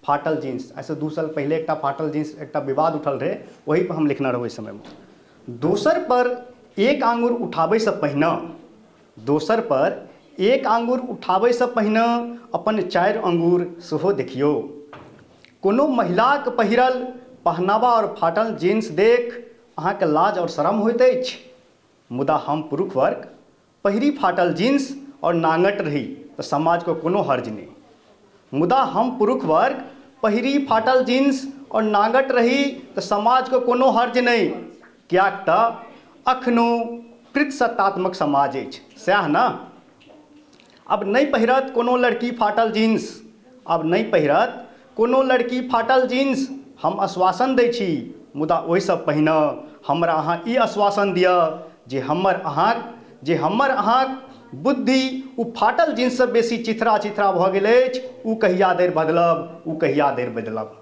फाटल जीन्स। ऐसे 2 साल पहले एक फाटल जीन्स एक विवाद उठल रहे, वही पर हम लिखना रहे समय में। दोसर पर एक आंगुर उठाबै से पहिने, दोसर पर एक आंगुर उठाबै से पहिने अपन 4 आंगुर सेहो देखियौ। कोनो महिलाक पहिरल पहनावा और फाटल जीन्स देख अहाँके लाज और शरम होइत अछि, मुदा हम पुरुष वर्ग पहिरी फाटल जीन्स और नांगट रही तो समाज को कोनो हर्ज नहीं। मुदा हम पुरुष वर्ग पहिरी फाटल जीन्स और नांगट रही तो समाज को कोनो हर्ज नहीं, कियाक तऽ अखनो पितृसत्तात्मक समाज अछि, सएह ना। अब नहीं पहिरत कोनो लड़की फाटल जीन्स, अब नहीं पहिरत कोनो लड़की फाटल जीन्स, हम आश्वासन दै छी, मुदा ओहिसँ पहिने हमरा अहाँ ई आश्वासन दिअ जे हमर अहाँक बुद्धि ओ फाटल जीन्स से बेसी चिथरा चिथरा भऽ गेल अछि, ओ कहिया देर बदलब, ओ कहिया देर बदलब।